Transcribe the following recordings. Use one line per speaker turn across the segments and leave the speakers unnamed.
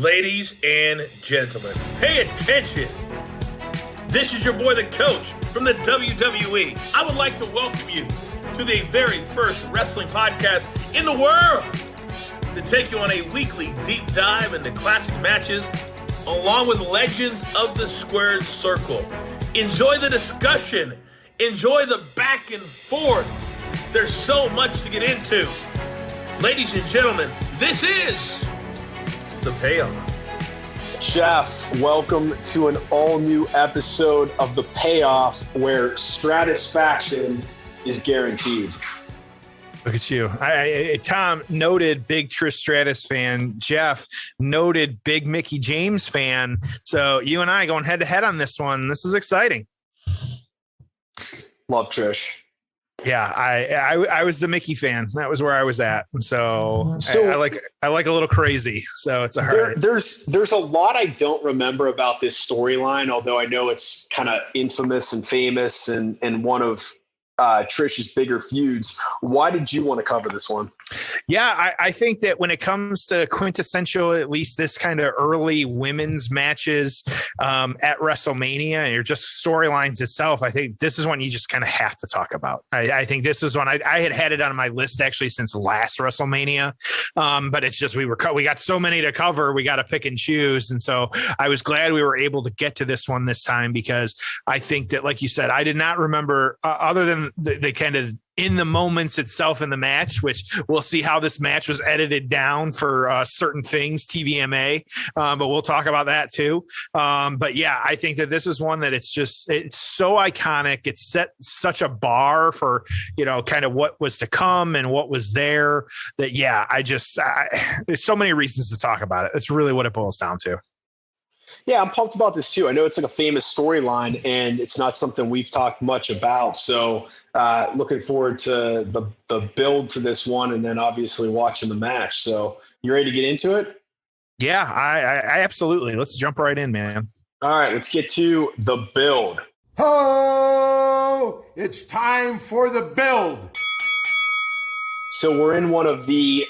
Ladies and gentlemen, pay attention. This is your boy, the coach from the WWE. I would like to welcome you to the very first wrestling podcast in the world to take you on a weekly deep dive into classic matches along with legends of the squared circle. Enjoy the discussion. Enjoy the back and forth. There's so much to get into. Ladies and gentlemen, this is The Payoff.
Jeff, welcome to an all-new episode of The Payoff, where satisfaction is guaranteed.
Look at you. Tom, noted big Trish Stratus fan. Jeff, noted big Mickie James fan. So you and I going head-to-head on this one. This is exciting.
Love Trish.
Yeah, I was the Mickie fan. That was where I was at. So I like a little crazy. So it's
there's a lot I don't remember about this storyline, although I know it's kind of infamous and famous and one of Trish's bigger feuds. Why did you want to cover this one?
Yeah, I think that when it comes to quintessential, at least this kind of early women's matches at WrestleMania, or just storylines itself, I think this is one you just kind of have to talk about. I think this is one I had it on my list actually since last WrestleMania, but it's just we got so many to cover, we got to pick and choose, and so I was glad we were able to get to this one this time because I think that, like you said, I did not remember other than the kind of in the moments itself in the match, which we'll see how this match was edited down for certain things, TVMA, but we'll talk about that too. But yeah, I think that this is one that it's so iconic. It's set such a bar for, kind of what was to come and what was there that, yeah, there's so many reasons to talk about it. That's really what it boils down to.
Yeah, I'm pumped about this too. I know it's like a famous storyline and it's not something we've talked much about. So looking forward to the build to this one and then obviously watching the match. So you ready to get into it?
Yeah, I absolutely. Let's jump right in, man.
All right, let's get to the build.
Oh, it's time for the build.
So we're in one of the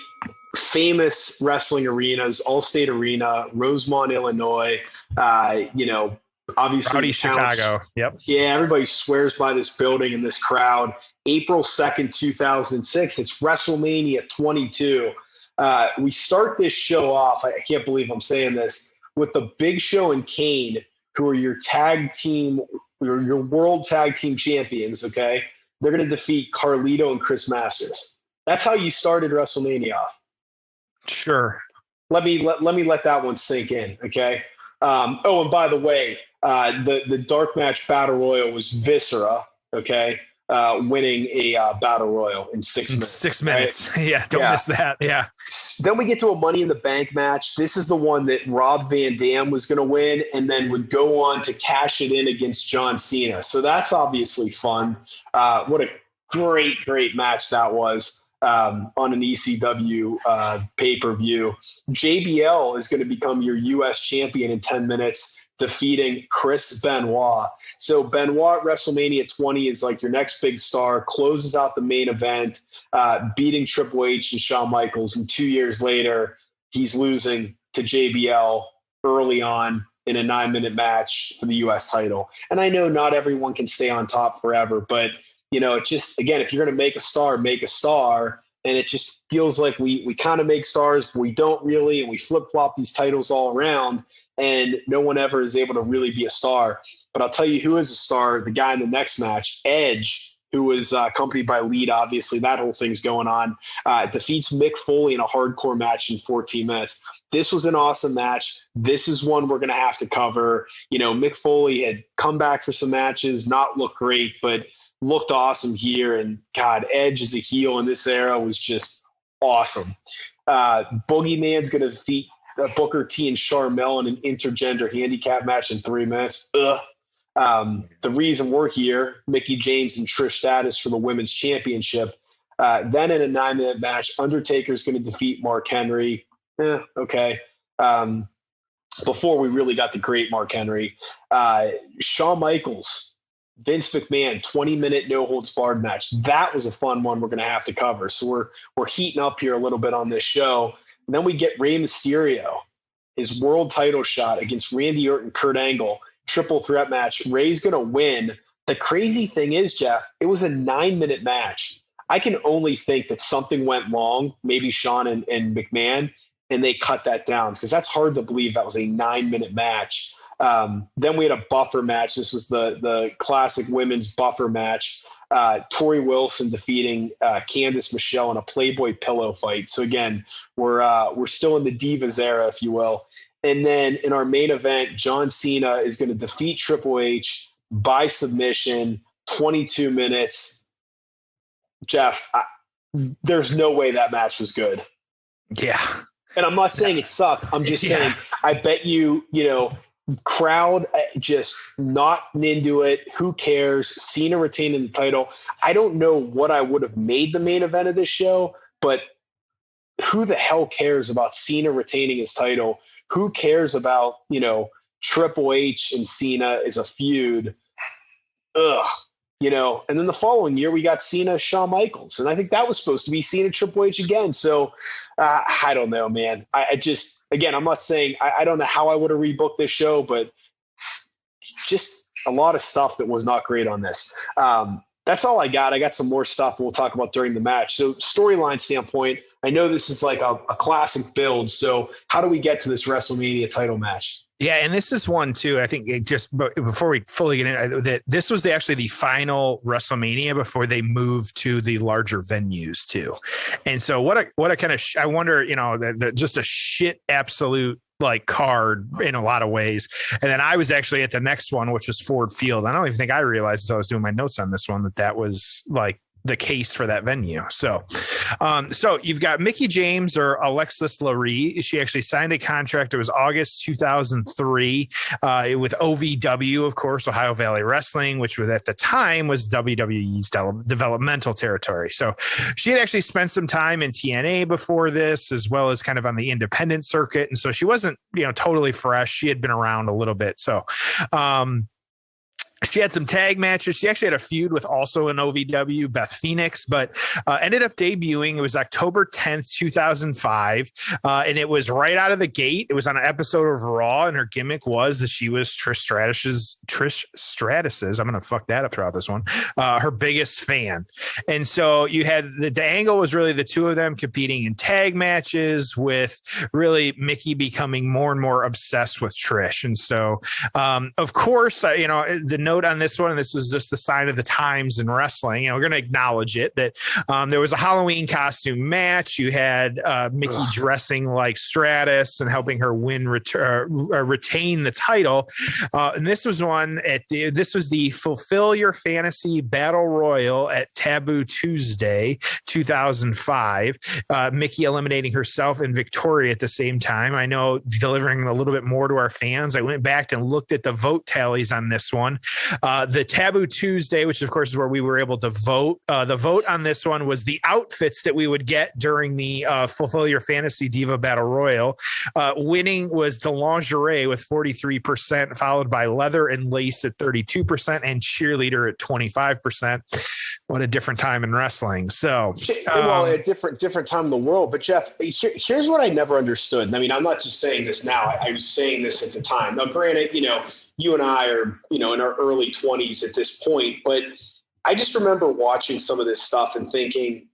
famous wrestling arenas, Allstate Arena, Rosemont, Illinois. Obviously
Rowdy Chicago. Yep.
Yeah, everybody swears by this building and this crowd. April 2nd, 2006. It's WrestleMania 22. We start this show off, I can't believe I'm saying this, with the Big Show and Kane, who are your tag team, your world tag team champions, okay? They're going to defeat Carlito and Chris Masters. That's how you started WrestleMania off.
Sure.
Let me let that one sink in, okay? And by the way, the dark match battle royal was Viscera, okay, winning a battle royal in 6 minutes.
6 minutes, right? Yeah, don't miss that. Yeah.
Then we get to a Money in the Bank match. This is the one that Rob Van Dam was going to win, and then would go on to cash it in against John Cena. So that's obviously fun. What a great match that was. On an ECW pay-per-view. JBL is going to become your U.S. champion in 10 minutes, defeating Chris Benoit. So Benoit at WrestleMania 20 is like your next big star, closes out the main event, beating Triple H and Shawn Michaels. And 2 years later, he's losing to JBL early on in a 9-minute match for the U.S. title. And I know not everyone can stay on top forever, but it just, again, if you're going to make a star, make a star. And it just feels like we kind of make stars, but we don't really. And we flip-flop these titles all around, and no one ever is able to really be a star. But I'll tell you who is a star, the guy in the next match, Edge, who was accompanied by Lita. Obviously, that whole thing's going on. Defeats Mick Foley in a hardcore match in 14 minutes. This was an awesome match. This is one we're going to have to cover. Mick Foley had come back for some matches, not looked great, but looked awesome here. And God, Edge as a heel in this era was just awesome. Boogeyman's going to defeat Booker T and Sharmell in an intergender handicap match in 3 minutes. The reason we're here, Mickie James and Trish Stratus for the women's championship. Then in a 9-minute match, Undertaker's going to defeat Mark Henry. Okay. Before we really got the great Mark Henry, Shawn Michaels, Vince McMahon, 20-minute no-holds-barred match. That was a fun one we're going to have to cover. So we're heating up here a little bit on this show. And then we get Rey Mysterio his world title shot against Randy Orton, Kurt Angle, triple threat match. Ray's going to win. The crazy thing is, Jeff, it was a 9-minute match. I can only think that something went wrong, maybe Shawn and McMahon, and they cut that down, because that's hard to believe that was a 9-minute match. Then we had a buffer match. This was the classic women's buffer match. Tori Wilson defeating Candice Michelle in a Playboy pillow fight. So again, we're still in the Divas era, if you will. And then in our main event, John Cena is going to defeat Triple H by submission, 22 minutes. Jeff, there's no way that match was good.
Yeah.
And I'm not saying it sucked. I'm just saying, I bet crowd just not into it. Who cares? Cena retaining the title. I don't know what I would have made the main event of this show, but who the hell cares about Cena retaining his title? Who cares about, Triple H and Cena is a feud? Ugh. And then the following year we got Cena, Shawn Michaels. And I think that was supposed to be Cena, Triple H again. So I don't know, man. I just, again, I'm not saying I don't know how I would have rebooked this show, but just a lot of stuff that was not great on this. That's all I got. I got some more stuff we'll talk about during the match. So storyline standpoint, I know this is like a classic build. So how do we get to this WrestleMania title match?
Yeah, and this is one too. I think before we fully get in, that this was actually the final WrestleMania before they moved to the larger venues too. And so what a kind of I wonder, just a shit absolute like card in a lot of ways. And then I was actually at the next one, which was Ford Field. I don't even think I realized until I was doing my notes on this one that was like the case for that venue. So you've got Mickie James or Alexis Lurie. She actually signed a contract. It was August 2003 with OVW, of course, Ohio Valley Wrestling, which was at the time was WWE's developmental territory. So she had actually spent some time in TNA before this, as well as kind of on the independent circuit. And so she wasn't, totally fresh. She had been around a little bit. So, she had some tag matches. She actually had a feud with also an OVW, Beth Phoenix, but ended up debuting. It was October 10th, 2005. And it was right out of the gate. It was on an episode of Raw, and her gimmick was that she was Trish Stratus's, I'm going to fuck that up throughout this one, her biggest fan. And so you had the angle was really the two of them competing in tag matches, with really Mickie becoming more and more obsessed with Trish. And so, of course, the note on this one, and this was just the sign of the times in wrestling, we're going to acknowledge it, that there was a Halloween costume match. You had Mickie dressing like Stratus and helping her retain the title. And this was this was the Fulfill Your Fantasy Battle Royal at Taboo Tuesday 2005. Mickie eliminating herself and Victoria at the same time. I know, delivering a little bit more to our fans. I went back and looked at the vote tallies on this one. The Taboo Tuesday, which of course is where we were able to vote. The vote on this one was the outfits that we would get during the Fulfill Your Fantasy Diva Battle Royal. Winning was the lingerie with 43%, followed by leather and lace at 32%, and cheerleader at 25%. What a different time in wrestling. So,
a different time in the world. But Jeff, here's what I never understood. I mean, I'm not just saying this now. I was saying this at the time. Now, granted, you and I are, in our early 20s at this point, but I just remember watching some of this stuff and thinking,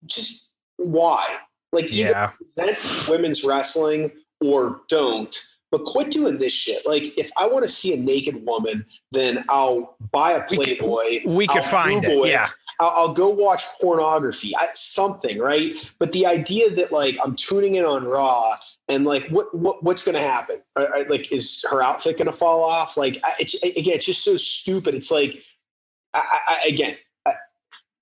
just why? Like, either present women's wrestling or don't, but quit doing this shit. Like, if I want to see a naked woman, then I'll buy a Playboy.
We could find it. Yeah.
I'll go watch pornography, something, right? But the idea that, like, I'm tuning in on Raw and, like, what's going to happen? Like, is her outfit going to fall off? Like, it's just so stupid. It's like,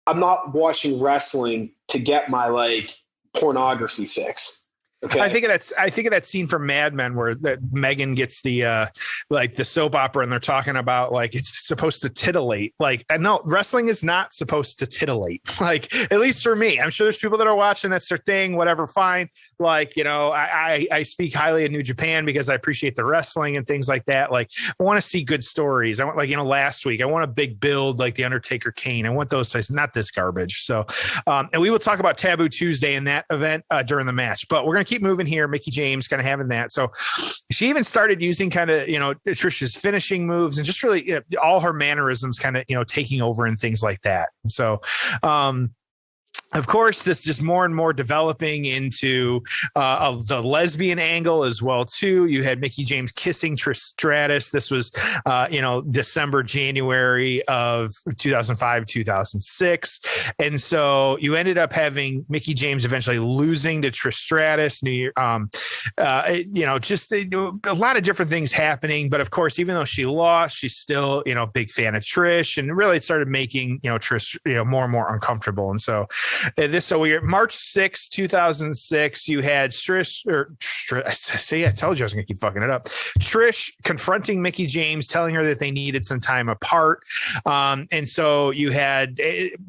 I'm not watching wrestling to get my, like, pornography fix. Okay.
I think of that scene from Mad Men where Megan gets the like the soap opera, and they're talking about like it's supposed to titillate. Like, no, wrestling is not supposed to titillate. Like, at least for me, I'm sure there's people that are watching, that's their thing, whatever, fine. Like, I speak highly of New Japan because I appreciate the wrestling and things like that. Like, I want to see good stories. I want, like, last week I want a big build like the Undertaker Kane. I want those types, not this garbage. So, and we will talk about Taboo Tuesday in that event during the match, but we're going to keep moving here. Mickie James kind of having that. So she even started using kind of, Trish's finishing moves and just really all her mannerisms kind of, taking over and things like that. And so, of course, this just more and more developing into the lesbian angle as well, too. You had Mickie James kissing Trish Stratus. This was, December, January of 2005, 2006. And so you ended up having Mickie James eventually losing to Trish Stratus. Just a lot of different things happening. But, of course, even though she lost, she's still, big fan of Trish. And really it started making, Trish, more and more uncomfortable. And so we're March 6, 2006. You had Trish, I told you I was going to keep fucking it up. Trish confronting Mickie James, telling her that they needed some time apart. And so you had,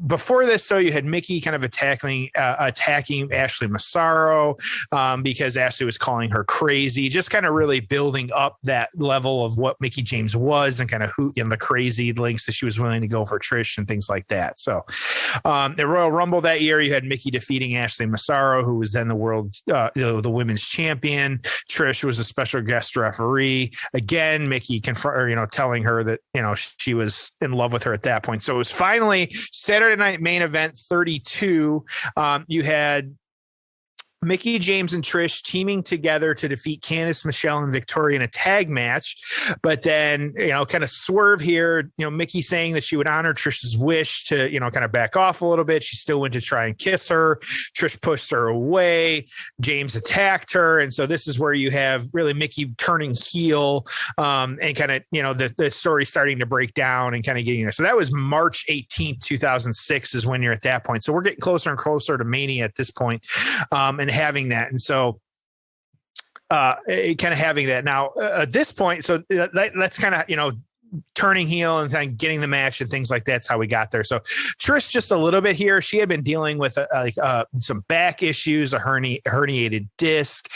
before this, though, you had Mickie kind of attacking Ashley Massaro because Ashley was calling her crazy, just kind of really building up that level of what Mickie James was and kind of the crazy lengths that she was willing to go for Trish and things like that. So the Royal Rumble that year, you had Mickie defeating Ashley Massaro, who was then the women's champion. Trish was a special guest referee. Again, Mickie telling her that, she was in love with her at that point. So it was finally Saturday Night Main Event 32. You had Mickie James and Trish teaming together to defeat Candice, Michelle, and Victoria in a tag match. But then, kind of swerve here, Mickie saying that she would honor Trish's wish to, kind of back off a little bit. She still went to try and kiss her. Trish pushed her away. James attacked her. And so this is where you have really Mickie turning heel and kind of, the story starting to break down and kind of getting there. So that was March 18th, 2006 is when you're at that point. So we're getting closer and closer to Mania at this point. And having that. And so kind of having that now at this point. So that's kind of, turning heel and kind of getting the match and things like that's how we got there. So Trish, just a little bit here. She had been dealing with some back issues, a herniated disc.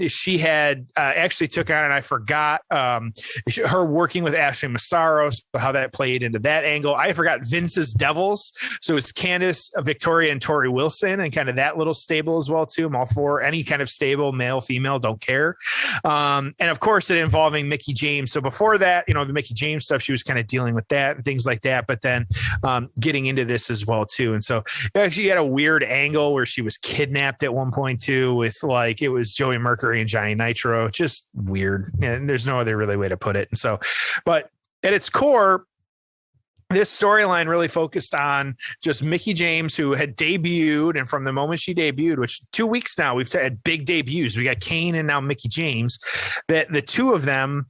She had actually took on, and I forgot her working with Ashley Massaro, so how that played into that angle. I forgot Vince's Devils. So it's Candice, Victoria, and Tori Wilson, and kind of that little stable as well too. I'm all for any kind of stable, male, female, don't care. And of course, it involving Mickie James. So before that, the Mickie James stuff, she was kind of dealing with that and things like that, but then getting into this as well too. And so she had a weird angle where she was kidnapped at one point too, with it was Joey Mercury and Johnny Nitro, just weird. And there's no other really way to put it. And so, but at its core, this storyline really focused on just Mickie James, who had debuted, and from the moment she debuted, which 2 weeks now, we've had big debuts. We got Kane and now Mickie James, that the two of them,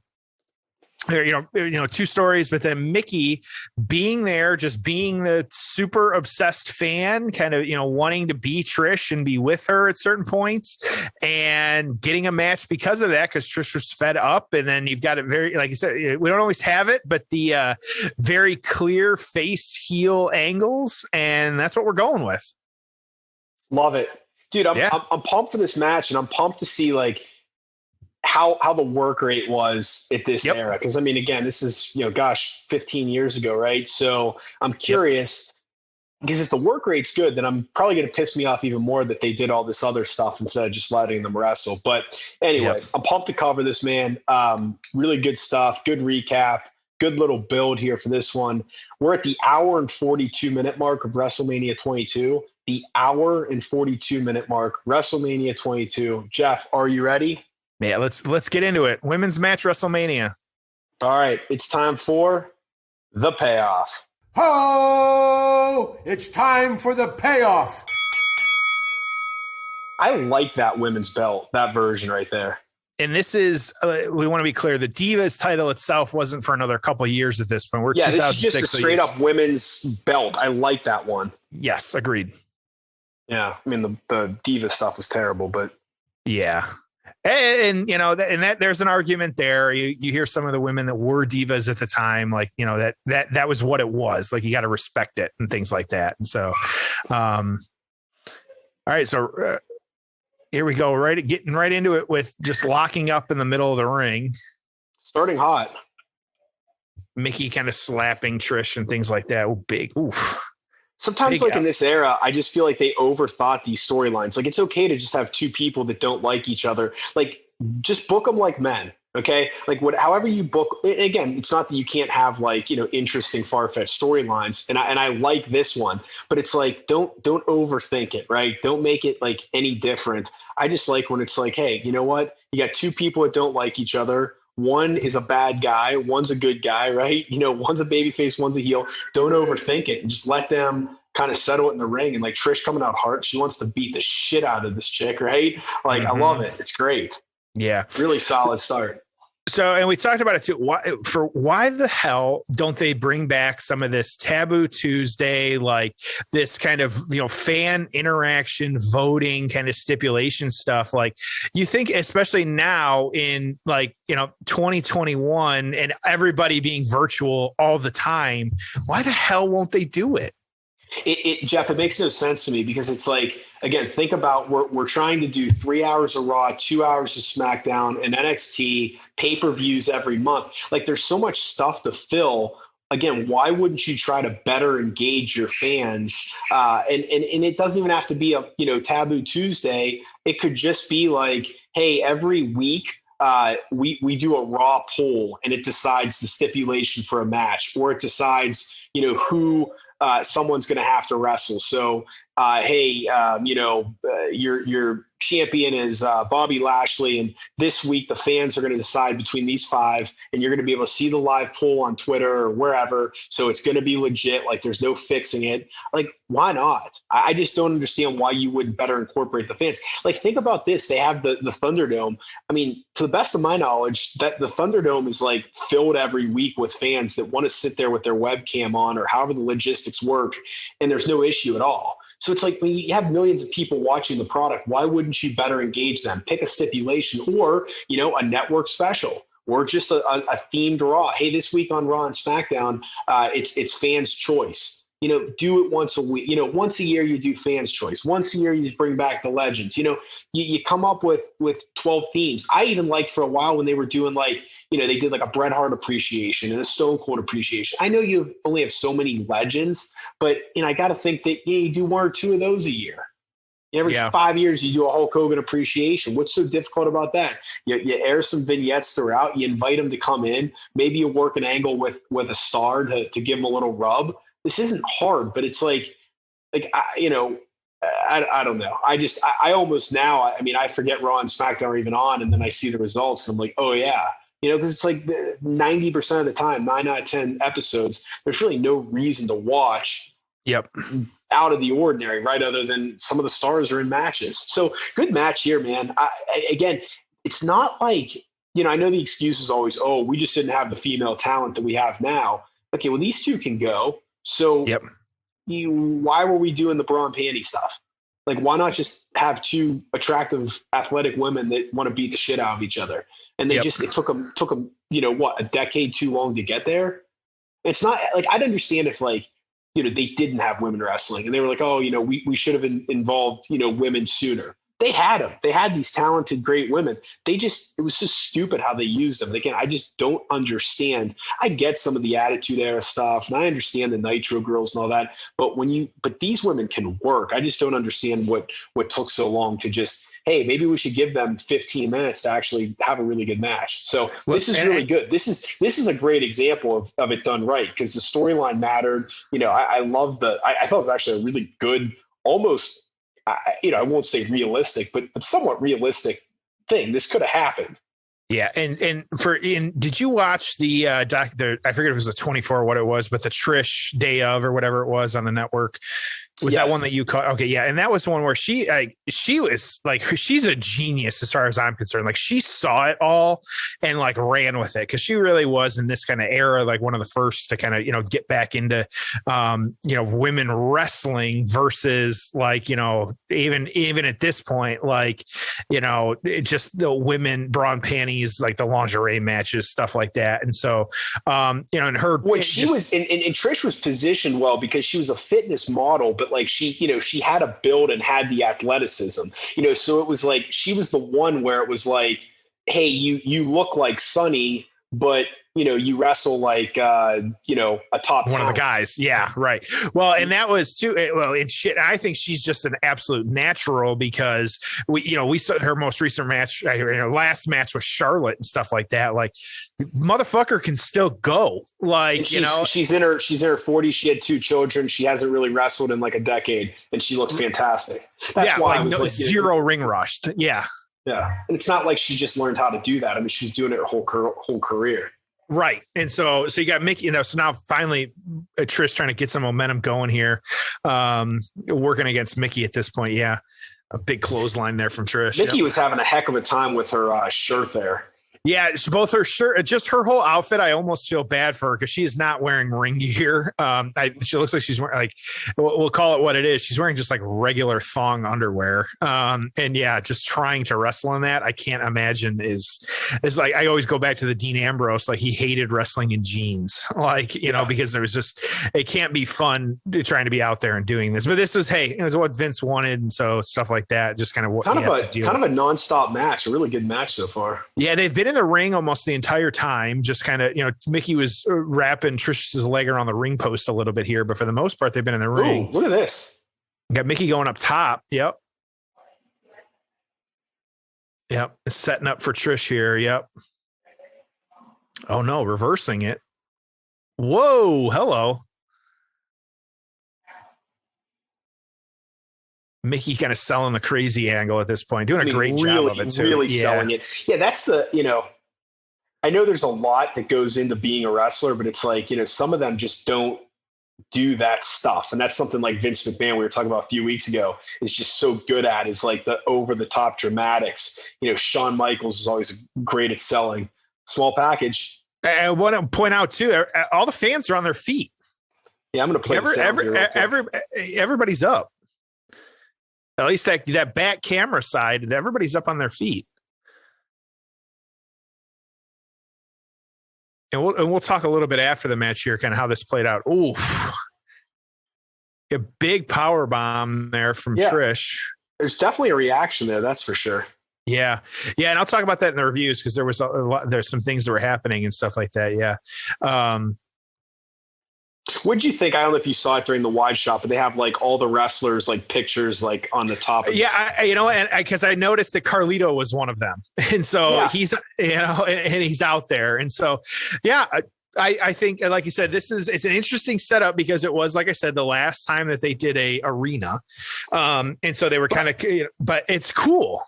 two stories, but then Mickie being there, just being the super obsessed fan, kind of, wanting to be Trish and be with her at certain points and getting a match because of that, because Trish was fed up. And then you've got it very, like you said, we don't always have it, but the very clear face heel angles. And that's what we're going with.
Love it. Dude, I'm pumped for this match, and I'm pumped to see how the work rate was at this era. Because, I mean, again, this is, 15 years ago, right? So I'm curious, because if the work rate's good, then I'm probably going to piss me off even more that they did all this other stuff instead of just letting them wrestle. But anyways, I'm pumped to cover this, man. Really good stuff. Good recap. Good little build here for this one. We're at the hour and 42-minute mark of WrestleMania 22. The hour and 42-minute mark, WrestleMania 22. Jeff, are you ready?
Yeah, let's get into it. Women's match, WrestleMania.
All right, it's time for the payoff.
Oh, it's time for the payoff.
I like that women's belt, that version right there.
And this is, we want to be clear, the Divas title itself wasn't for another couple of years at this point. We're 2006.
This is just a straight up women's belt. I like that one.
Yes, agreed.
Yeah, I mean, the Diva stuff was terrible, but.
Yeah. And that there's an argument there. You hear some of the women that were divas at the time, that was what it was. You got to respect it and things like that. And so, all right. So here we go. Getting right into it with just locking up in the middle of the ring.
Starting hot.
Mickie kind of slapping Trish and things like that. Oh, big. Oof.
Sometimes, like in this era, I just feel like they overthought these storylines. Like, it's okay to just have two people that don't like each other. Like, just book them like men. Okay. Like however you book, again, it's not that you can't have like, interesting far-fetched storylines. And I like this one, but it's like, don't overthink it. Right. Don't make it like any different. I just like when it's like, hey, you know what? You got two people that don't like each other. One is a bad guy. One's a good guy, right? One's a babyface, one's a heel. Don't overthink it and just let them kind of settle it in the ring. And like Trish coming out hard, she wants to beat the shit out of this chick, right? Like, I love it. It's great.
Yeah.
Really solid start.
So, and we talked about it too. Why the hell don't they bring back some of this Taboo Tuesday, like this kind of, fan interaction, voting kind of stipulation stuff? Like, you think, especially now in 2021 and everybody being virtual all the time, why the hell won't they do it?
Jeff, it makes no sense to me because it's like, again, think about we're trying to do 3 hours of Raw, 2 hours of SmackDown, and NXT pay-per-views every month. Like, there's so much stuff to fill. Again, why wouldn't you try to better engage your fans? And it doesn't even have to be a Taboo Tuesday. It could just be like, hey, every week we do a Raw poll and it decides the stipulation for a match, or it decides who someone's going to have to wrestle. So, hey, your champion is Bobby Lashley, and this week the fans are going to decide between these five, and you're going to be able to see the live poll on Twitter or wherever. So it's going to be legit. Like, there's no fixing it. Like, why not? I just don't understand why you wouldn't better incorporate the fans. Like, think about this. They have the Thunderdome. I mean, to the best of my knowledge, that the Thunderdome is like filled every week with fans that want to sit there with their webcam on or however the logistics work, and there's no issue at all. So it's like, when you have millions of people watching the product, why wouldn't you better engage them? Pick a stipulation, or, a network special, or just a themed Raw. Hey, this week on Raw and SmackDown, it's fans' choice. Do it once a week. Once a year you do fans' choice. Once a year you bring back the legends. You come up with 12 themes. I even liked for a while when they were doing they did like a Bret Hart appreciation and a Stone Cold appreciation. I know you only have so many legends, but I got to think that you do one or two of those a year. Every 5 years, you do a Hulk Hogan appreciation. What's so difficult about that? You air some vignettes throughout. You invite them to come in. Maybe you work an angle with a star to give them a little rub. This isn't hard, but it's like I don't know. I almost now, I forget Raw and SmackDown are even on, and then I see the results, and I'm like, oh yeah. Because it's like 90% of the time, 9 out of 10 episodes, there's really no reason to watch.
Yep.
Out of the ordinary, right? Other than some of the stars are in matches. So good match here, man. Again, it's not like, I know the excuse is always, oh, we just didn't have the female talent that we have now. Okay, well, these two can go. So why were we doing the bra and panty stuff? Like, why not just have two attractive, athletic women that want to beat the shit out of each other? And they it took them, a decade too long to get there. It's not like, I'd understand if they didn't have women wrestling and they were like, oh, we should have involved, women sooner. They had them. They had these talented, great women. It was just stupid how they used them. Again, I just don't understand. I get some of the Attitude Era stuff, and I understand the Nitro girls and all that. But but these women can work. I just don't understand what took so long to just, hey, maybe we should give them 15 minutes to actually have a really good match. So this is really good. This is a great example of it done right, because the storyline mattered. I love I thought it was actually a really good, almost, I won't say realistic, but somewhat realistic thing. This could have happened.
Yeah, and did you watch the I forget if it was the 24 or what it was, but the Trish Day of or whatever it was on the network? Was that one that you caught? Okay, yeah, and that was the one where she was like, she's a genius as far as I'm concerned. Like, she saw it all and like ran with it, because she really was in this kind of era, like one of the first to kind of get back into women wrestling versus like even at this point, like just the women bra and panties, like the lingerie matches, stuff like that. And so and her
she was and Trish was positioned well because she was a fitness model, but like she had a build and had the athleticism, so it was like she was the one where it was like, hey, you look like Sunny, but you wrestle like a top
one
talent.
of the guys. Yeah, right. Well, and that was too. And shit, I think she's just an absolute natural because we saw her most recent match, last match with Charlotte and stuff like that. Like, motherfucker can still go. Like,
she's in her 40s. She had 2 children. She hasn't really wrestled in like a decade, and she looked fantastic. That's why I was
zero ring rushed. Yeah.
Yeah, and it's not like she just learned how to do that. I mean, she's doing it her whole career.
Right. And so you got Mickie, so now finally Trish trying to get some momentum going here, working against Mickie at this point. Yeah. A big clothesline there from Trish.
Mickie was having a heck of a time with her shirt there.
Yeah, it's both her shirt, just her whole outfit. I almost feel bad for her because she is not wearing ring gear. She looks like she's wearing, like, we'll call it what it is. She's wearing just like regular thong underwear. And yeah, just trying to wrestle in that, I can't imagine is like, I always go back to the Dean Ambrose, like he hated wrestling in jeans, like, because there was just, it can't be fun trying to be out there and doing this. But this was, it was what Vince wanted. And so stuff like that, just kind of what
kind of a nonstop match, a really good match so far.
Yeah, they've been in the ring almost the entire time, just kind of, Mickie was wrapping Trish's leg around the ring post a little bit here, but for the most part they've been in the ring.
Ooh, look at this.
Got Mickie going up top. Yep, setting up for Trish here. Yep. Oh no, reversing it. Whoa, hello. Mickie kind of selling the crazy angle at this point, doing a great job of it too.
Really selling it. Yeah, that's I know there's a lot that goes into being a wrestler, but it's like, some of them just don't do that stuff. And that's something like Vince McMahon, we were talking about a few weeks ago, is just so good at, is like the over the top dramatics. Shawn Michaels is always great at selling. Small package.
I want to point out too, all the fans are on their feet.
Yeah, I'm going to play
everybody's up. At least that back camera side, everybody's up on their feet. And we'll talk a little bit after the match here, kind of how this played out. Oof. A big power bomb there from Trish.
There's definitely a reaction there, that's for sure.
Yeah. Yeah, and I'll talk about that in the reviews because there's some things that were happening and stuff like that. Yeah.
What did you think? I don't know if you saw it during the wide shot, but they have like all the wrestlers like pictures like on the top of
because I noticed that Carlito was one of them. And so he's, and he's out there. And so, I think, like you said, it's an interesting setup because it was, like I said, the last time that they did a arena. And so they were kind of, but it's cool.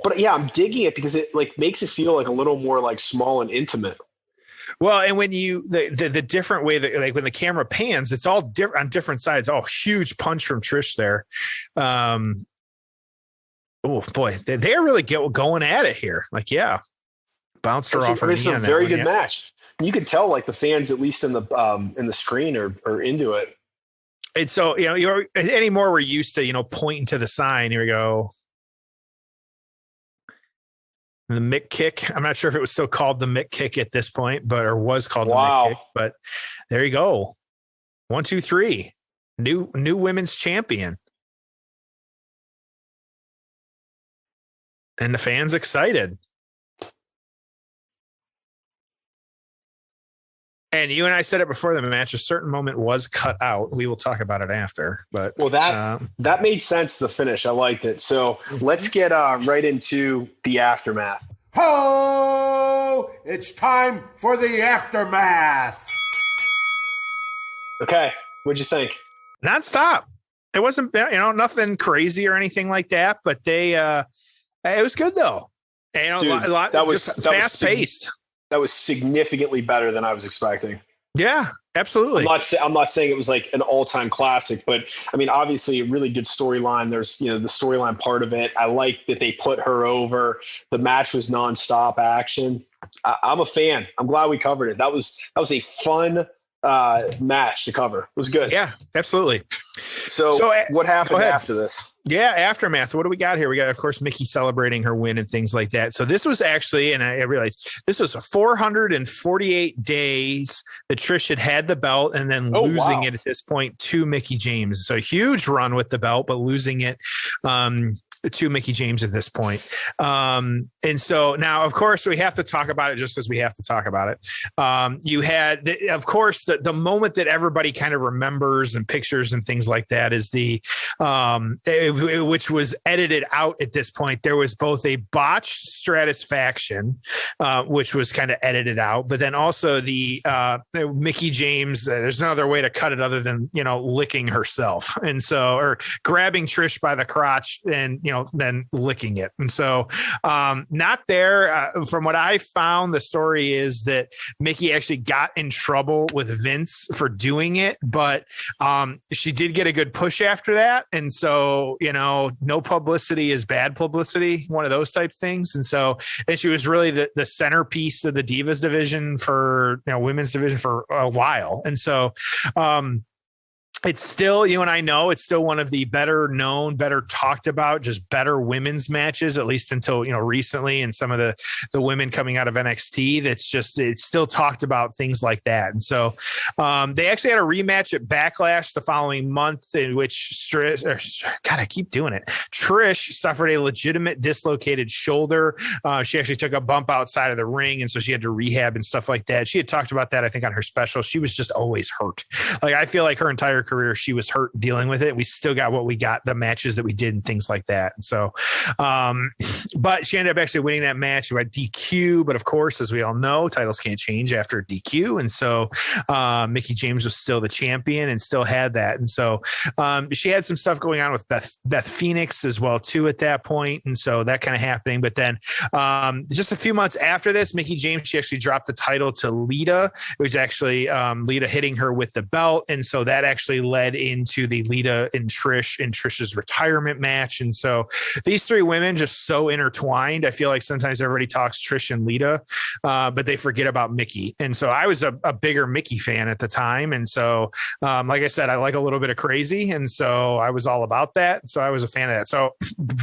But yeah, I'm digging it because it like makes it feel like a little more like small and intimate.
Well, and when the different way that, like, when the camera pans, it's all on different sides. Oh, huge punch from Trish there. Oh boy, they're really going at it here. Like, bounced her off.
It's a very good match. You can tell, like, the fans, at least in the screen, are into it.
And so anymore we're used to pointing to the sign. Here we go. The Mick kick. I'm not sure if it was still called the Mick kick at this point, or was called the Mick kick. But there you go. 1, 2, 3. New women's champion. And the fans excited. And you and I said it before the match, a certain moment was cut out. We will talk about it after. But
that made sense, the finish. I liked it. So let's get right into the aftermath.
Ho! It's time for the aftermath.
Okay. What'd you think?
Nonstop. It wasn't, nothing crazy or anything like that, but it was good though. And
dude, that was
fast paced.
That was significantly better than I was expecting.
Yeah, absolutely.
I'm not saying it was like an all-time classic, but I mean, obviously a really good storyline. There's, the storyline part of it. I like that they put her over. The match was nonstop action. I'm a fan. I'm glad we covered it. That was a fun match to cover. It was good.
Yeah, absolutely.
So what happened after this?
Yeah, aftermath. What do we got here? We got, of course, Mickie celebrating her win and things like that. So this was actually, and I realized this was 448 days that Trish had the belt and then losing it at this point to Mickie James. So a huge run with the belt, but losing it to Mickie James at this point. And so now, of course, we have to talk about it just because we have to talk about it. You had, of course, the moment that everybody kind of remembers and pictures and things like that is which was edited out at this point. There was both a botched Stratus faction, which was kind of edited out, but then also the Mickie James, there's no other way to cut it other than, licking herself. And so, or grabbing Trish by the crotch and, then licking it. And so not there. From what I found, the story is that Mickie actually got in trouble with Vince for doing it, but she did get a good push after that. And so, no publicity is bad publicity, one of those type things. And so, and she was really the centerpiece of the Divas division for, women's division for a while. And so, it's still, you and I know, it's still one of the better known, better talked about, just better women's matches, at least until, recently, and some of the women coming out of NXT. It's still talked about, things like that. And so they actually had a rematch at Backlash the following month in which Trish suffered a legitimate dislocated shoulder. She actually took a bump outside of the ring. And so she had to rehab and stuff like that. She had talked about that, I think, on her special. She was just always hurt. Like, I feel like her entire career she was hurt dealing with it. We still got what we got, the matches that we did and things like that. And so but she ended up actually winning that match by DQ. But of course, as we all know, titles can't change after DQ. And so Mickie James was still the champion and still had that. And so she had some stuff going on with Beth Phoenix as well too at that point. And so that kind of happening. But then just a few months after this, Mickie James, she actually dropped the title to Lita. It was actually Lita hitting her with the belt. And so that actually led into the Lita and Trish's retirement match. And so these three women just so intertwined. I feel like sometimes everybody talks Trish and Lita, but they forget about Mickie. And so I was a bigger Mickie fan at the time. And so, like I said, I like a little bit of crazy. And so I was all about that. So I was a fan of that. So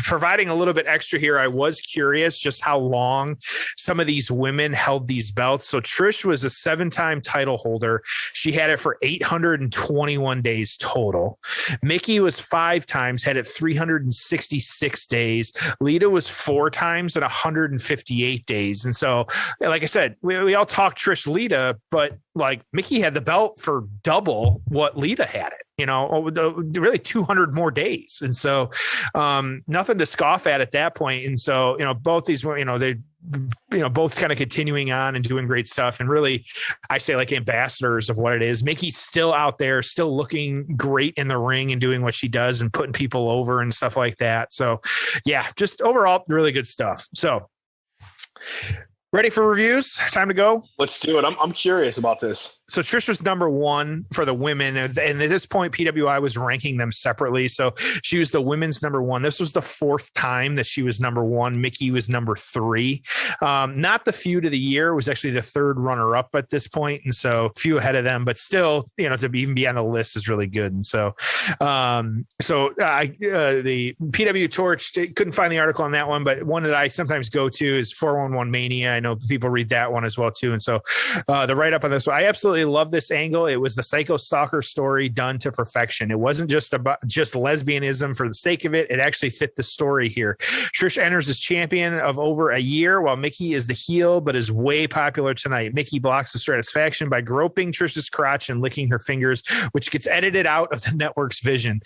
providing a little bit extra here, I was curious just how long some of these women held these belts. So Trish was a 7-time title holder. She had it for 821 days total. Mickie was 5 times, had it 366 days. Lita was 4 times at 158 days. And so, like I said, we all talk Trish Lita, but like Mickie had the belt for double what Lita had it, really 200 more days. And so nothing to scoff at that point. And so, both these were, they, both kind of continuing on and doing great stuff. And really, I say like ambassadors of what it is. Mickie's still out there, still looking great in the ring and doing what she does and putting people over and stuff like that. So yeah, just overall really good stuff. So ready for reviews? Time to go.
Let's do it. I'm curious about this.
So Trish was number 1 for the women. And at this point, PWI was ranking them separately. So she was the women's number 1. This was the 4th time that she was number 1. Mickie was number 3. Not the feud of the year. It was actually the 3rd runner up at this point. And so few ahead of them, but still, to even be on the list is really good. And so, the PW Torch, couldn't find the article on that one, but one that I sometimes go to is 411 Mania. I know people read that one as well too. And so the write-up on this one, I absolutely love this angle. It was the Psycho Stalker story done to perfection. It wasn't just about lesbianism for the sake of it. It actually fit the story here. Trish enters as champion of over a year while Mickie is the heel, but is way popular tonight. Mickie blocks the Stratus faction by groping Trish's crotch and licking her fingers, which gets edited out of the network's version.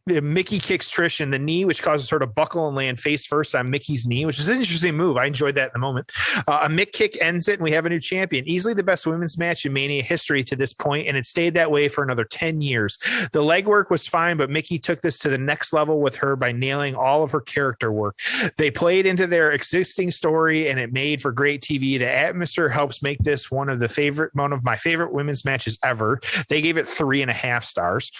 Mickie kicks Trish in the knee, which causes her to buckle and land face first on Mickie's knee, which is an interesting move. I enjoyed that in the moment. A Mick kick ends it, and we have a new champion. Easily the best women's match in Mania history to this point, and it stayed that way for another 10 years. The legwork was fine, but Mickie took this to the next level with her by nailing all of her character work. They played into their existing story, and it made for great TV. The atmosphere helps make this one of my favorite women's matches ever. They gave it 3.5 stars.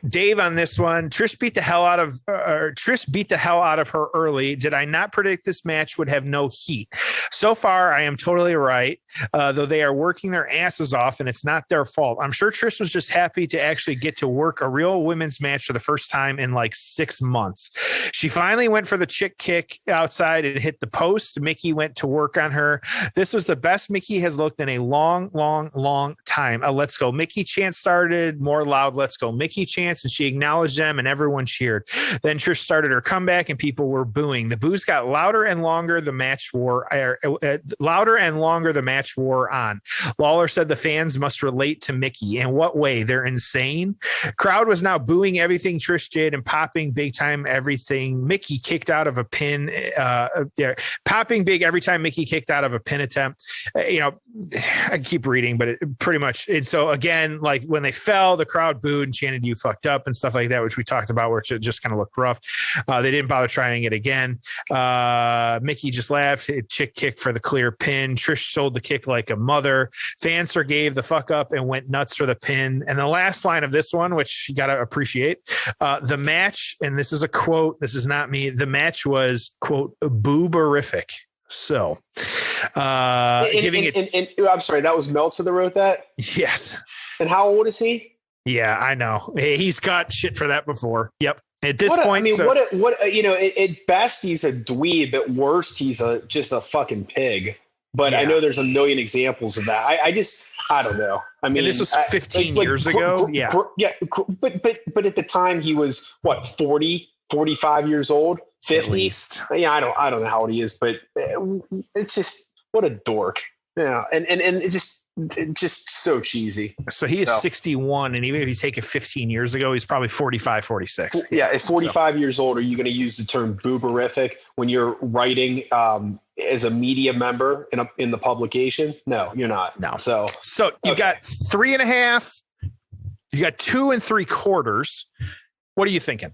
Dave on this one, Trish beat the hell out of her early. Did I not predict this match would have no heat? So far, I am totally right, though they are working their asses off and it's not their fault. I'm sure Trish was just happy to actually get to work a real women's match for the first time in like 6 months. She finally went for the chick kick outside and hit the post. Mickie went to work on her. This was the best Mickie has looked in a long, long, long time. Let's go Mickie chant started, more loud, let's go Mickie Mickie chants, and she acknowledged them, and everyone cheered. Then Trish started her comeback, and people were booing. The boos got louder and longer. The match wore on. Lawler said the fans must relate to Mickie. In what way? They're insane. Crowd was now booing everything Trish did and popping big time everything Mickie kicked out of a pin. Popping big every time Mickie kicked out of a pin attempt. I keep reading, but it pretty much. And so again, like when they fell, the crowd booed and chanted "You fucked up" and stuff like that, which we talked about, where it just kind of looked rough. They didn't bother trying it again. Mickie just laughed. Chick kick for the clear pin. Trish sold the kick like a mother. Fans gave the fuck up and went nuts for the pin. And the last line of this one, which you got to appreciate, the match, and this is a quote, this is not me, the match was, quote, booberific. So, I'm
sorry, that was Meltzer that wrote that?
Yes.
And how old is he?
Yeah, I know. He's got shit for that before. Yep. At this point,
at best, he's a dweeb. At worst, he's just a fucking pig. But yeah. I know there's a million examples of that. I don't know. I mean,
and this was 15 years ago. Yeah.
But at the time he was what, 40, 45 years old, 50
at least.
Yeah. I don't know how old he is, but it's just, what a dork. Yeah. And it just so cheesy.
So he is 61, and even if you take it 15 years ago, he's probably 45, 46.
Yeah, at 45 years old, are you going to use the term booberific when you're writing as a media member in the publication? No, you're not.
No.
So
you got 3.5. You got 2 3/4. What are you thinking?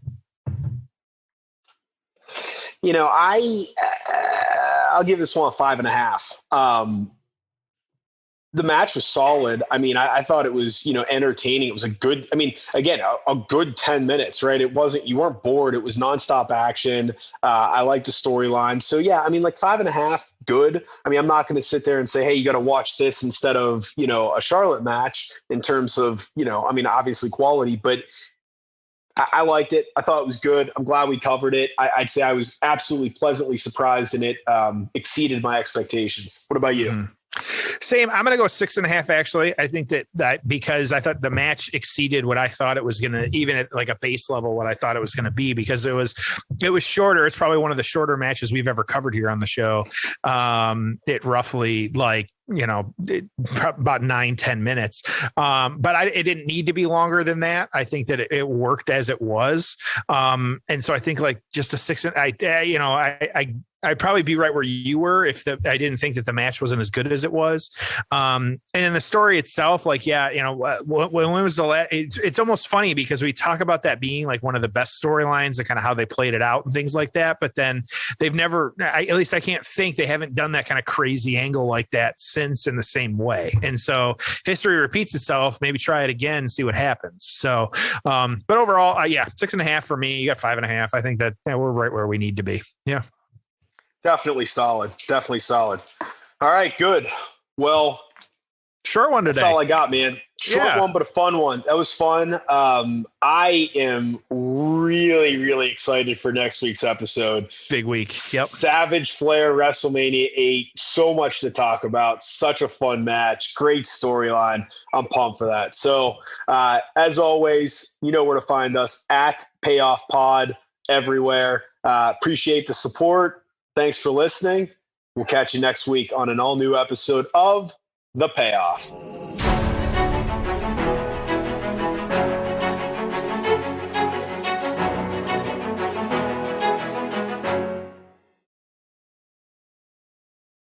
I'll give this one a 5.5. The match was solid. I mean, I thought it was, entertaining. It was a good, a good 10 minutes, right? You weren't bored. It was nonstop action. I liked the storyline. So yeah, 5.5, good. I'm not going to sit there and say, hey, you got to watch this instead of, a Charlotte match in terms of, obviously quality, but I liked it. I thought it was good. I'm glad we covered it. I'd say I was absolutely pleasantly surprised, and it exceeded my expectations. What about you?
Mm-hmm. Same. I'm going to go 6.5. Actually, I think that because I thought the match exceeded what I thought it was going to, even at like a base level, what I thought it was going to be, because it was shorter. It's probably one of the shorter matches we've ever covered here on the show. It roughly about 9-10 minutes. But it didn't need to be longer than that. I think that it worked as it was. And so I think just a 6, I'd probably be right where you were if I didn't think that the match wasn't as good as it was. And then the story itself, when was the last? It's almost funny because we talk about that being like one of the best storylines and kind of how they played it out and things like that. But then they've never, at least I can't think, they haven't done that kind of crazy angle like that since in the same way. And so history repeats itself. Maybe try it again and see what happens. So, but overall, 6.5 for me. You got 5.5. I think that we're right where we need to be. Yeah.
Definitely solid. All right, good. Well,
short one today.
That's all I got, man. Short one, but a fun one. That was fun. I am really, really excited for next week's episode.
Big week. Yep.
Savage Flair, WrestleMania 8. So much to talk about. Such a fun match. Great storyline. I'm pumped for that. So, as always, you know where to find us, at Payoff Pod everywhere. Appreciate the support. Thanks for listening. We'll catch you next week on an all-new episode of The Payoff.